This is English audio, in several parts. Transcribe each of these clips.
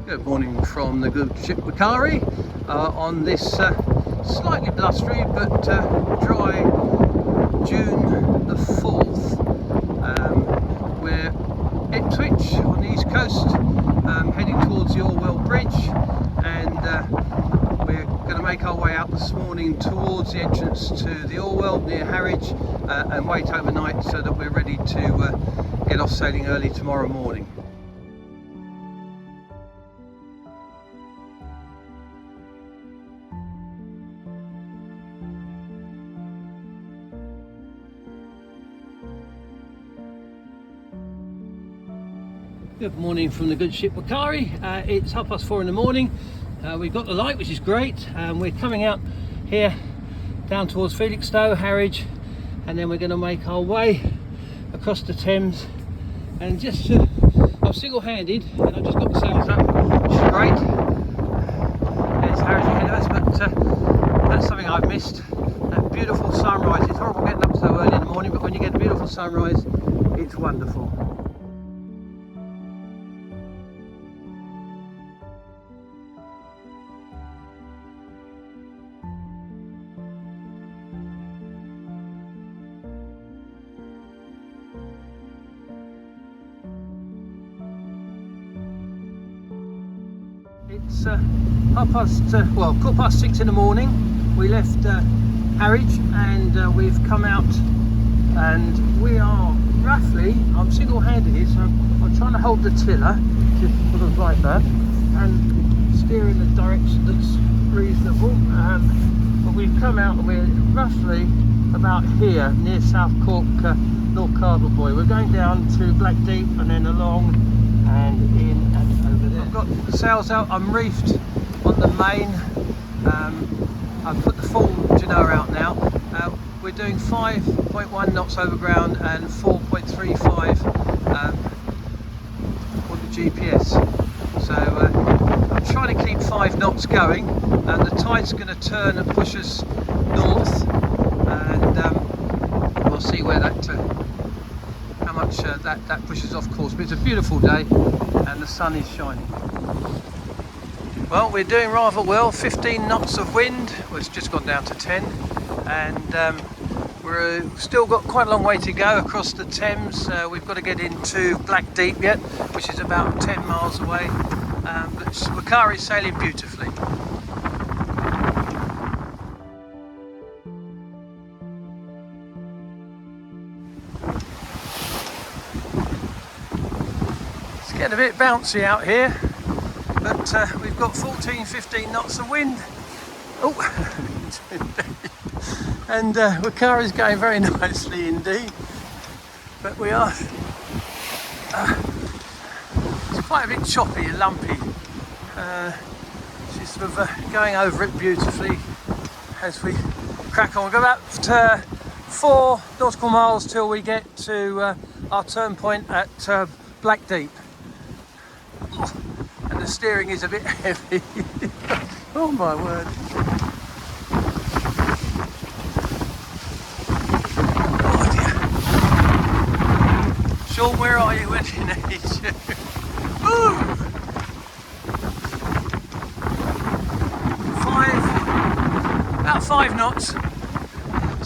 Good morning from the good ship Macquarie on this slightly blustery but dry June the 4th. We're Ipswich on the east coast, heading towards the Orwell Bridge, and we're going to make our way out this morning towards the entrance to the Orwell near Harwich and wait overnight so that we're ready to get off sailing early tomorrow morning. Good morning from the good ship Macquarie. It's 4:30 in the morning. We've got the light, which is great. We're coming out here down towards Felixstowe, Harwich, and then we're going to make our way across the Thames. And just I'm single-handed, and I've just got the sails up, which is great. There's Harwich ahead of us, but that's something I've missed. That beautiful sunrise. It's horrible getting up so early in the morning, but when you get a beautiful sunrise, it's wonderful. It's 6:15 in the morning. We left Harwich and we've come out, and we are roughly, I'm single-handed here, so I'm trying to hold the tiller just sort of like that and steer in the direction that's reasonable, but we've come out and we're roughly about here near South Cork, North Cardwell Buoy. We're going down to Blackdeep and then along and in and over there. I've got the sails out, I'm reefed on the main. I've put the full genoa out now. We're doing 5.1 knots over ground and 4.35 on the GPS. So I'm trying to keep 5 knots going, and the tide's going to turn and push us north, and we'll see where that how much that pushes off course. But it's a beautiful day and the sun is shining. Well, we're doing rather well. 15 knots of wind. Well, it's just gone down to 10, and we've still got quite a long way to go across the Thames. We've got to get into Blackdeep yet, which is about 10 miles away, but Macquarie is sailing beautifully. Getting a bit bouncy out here, but we've got 14-15 knots of wind. Oh, and Macquarie's going very nicely indeed, but we are it's quite a bit choppy and lumpy. She's sort of going over it beautifully as we crack on. We've got about 4 nautical miles till we get to our turn point at Blackdeep. And the steering is a bit heavy. Oh my word. Oh dear. Sean, where are you when you need you? About 5 knots.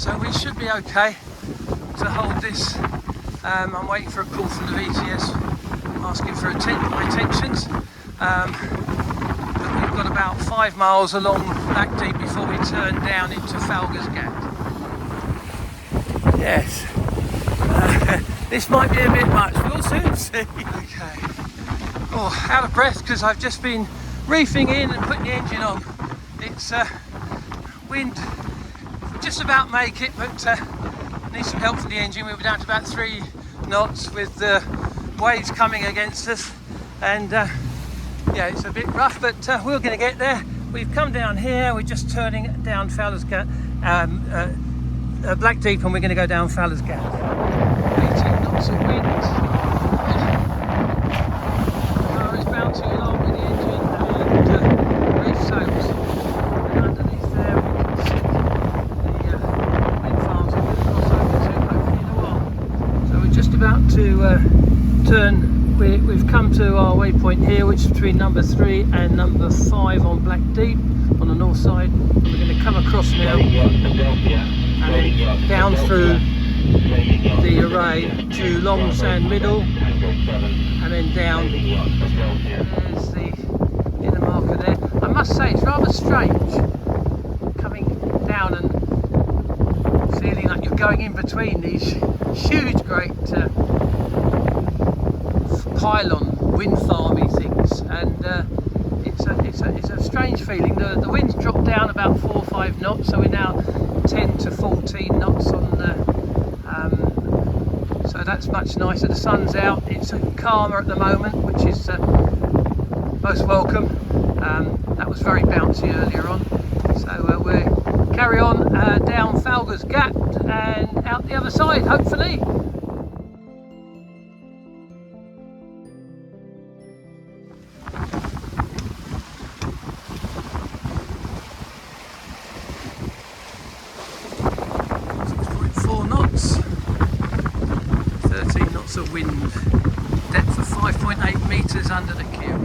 So we should be okay to hold this. I'm waiting for a call from the VTS asking for my attentions, but we've got about 5 miles along Blackdeep before we turn down into Falga's Gap. Yes, this might be a bit much, we'll soon see. Okay, oh, out of breath because I've just been reefing in and putting the engine on. It's wind, just about make it, but need some help from the engine. We were down to about 3 knots with the waves coming against us, and yeah, it's a bit rough, but we're going to get there. We've come down here, we're just turning down Fowler's Gap, Blackdeep, and we're going to go down Fowler's Gap. 18 knots of wind. Car is bouncing along with the engine and reef sails. And underneath there we can see the wind farms we're going to cross over to hopefully in a while. So we're just about to turn We've come to our waypoint here, which is between number 3 and number 5 on Black Deep on the north side. We're going to come across now and then down through the array to Long Sand Middle, and then down. There's the inner marker there. I must say it's rather strange coming down and feeling like you're going in between these huge great pylon wind farmy things, and it's a strange feeling. The wind's dropped down about 4 or 5 knots, so we're now 10 to 14 knots on the so that's much nicer. The sun's out, it's calmer at the moment, which is most welcome. That was very bouncy earlier on, so we'll carry on down Falga's Gap and out the other side, hopefully. Of wind, depth of 5.8 metres under the keel.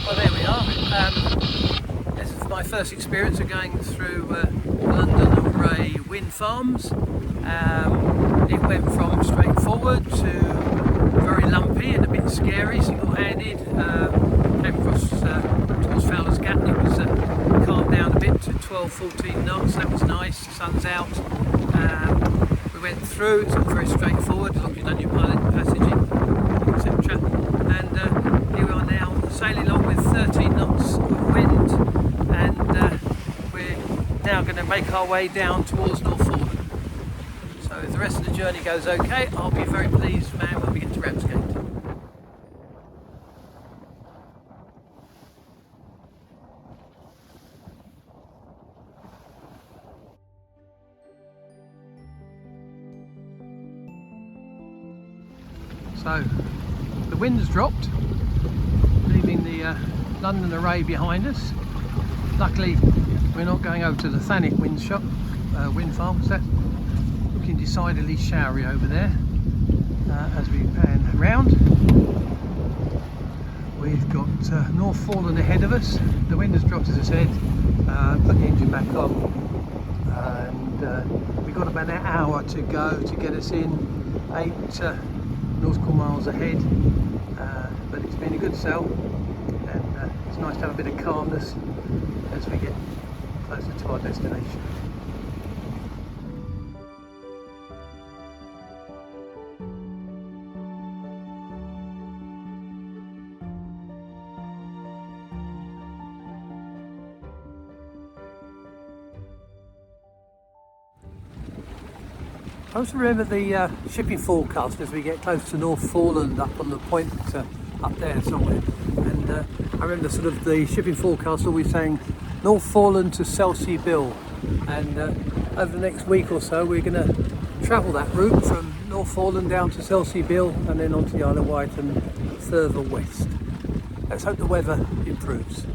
Well, there we are. This is my first experience of going through London Array wind farms. It went from straightforward to very lumpy and a bit scary, single-handed. Came across towards Fowler's Gap, and it was calmed down a bit to 12-14 knots. That was nice. The sun's out. We went through. It's all very straightforward as long as you've done your pilot passaging, etc. And here we are now, sailing along with 13 knots of wind, and we're now going to make our way down towards Norfolk. So if the rest of the journey goes okay, I'll be a very pleased man when we get to Ramsgate. So the wind's dropped, leaving the London Array behind us. Luckily we're not going over to the Thanet wind farm, so that's looking decidedly showery over there. As we pan round, we've got North Foreland ahead of us. The wind has dropped, as I said. Put the engine back on, and we've got about an hour to go to get us in 8 nautical miles ahead, but it's been a good sail, and it's nice to have a bit of calmness as we get closer to our destination. I always remember the shipping forecast as we get close to North Foreland, up on the point up there somewhere, and I remember sort of the shipping forecast always saying North Foreland to Selsey Bill, and over the next week or so we're going to travel that route from North Foreland down to Selsey Bill and then onto the Isle of Wight and further west. Let's hope the weather improves.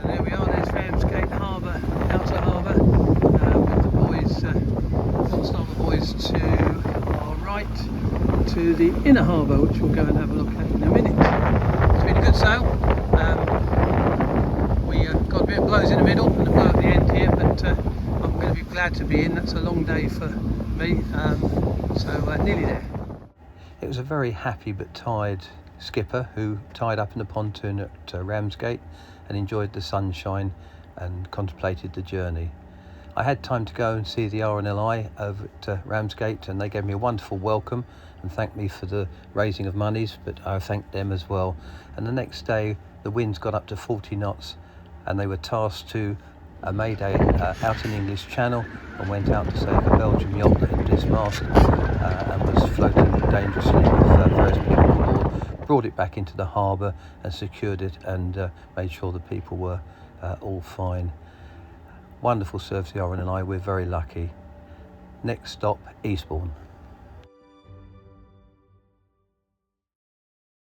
There we are, there's Ramsgate Harbour, outer harbour, with the boys, Constable boys to our right, to the inner harbour, which we'll go and have a look at in a minute. It's been a good sail. We got a bit of blows in the middle and a blow at the end here, but I'm going to be glad to be in. That's a long day for me, so nearly there. It was a very happy but tired skipper who tied up in the pontoon at Ramsgate and enjoyed the sunshine and contemplated the journey. I had time to go and see the RNLI over at Ramsgate, and they gave me a wonderful welcome and thanked me for the raising of monies, but I thanked them as well. And the next day the winds got up to 40 knots and they were tasked to a mayday out in the English Channel and went out to save a Belgian yacht that had dismasted and was floating dangerously with various people on board, brought it back into the harbour and secured it and made sure the people were all fine. Wonderful service, the RNLI, we're very lucky. Next stop, Eastbourne.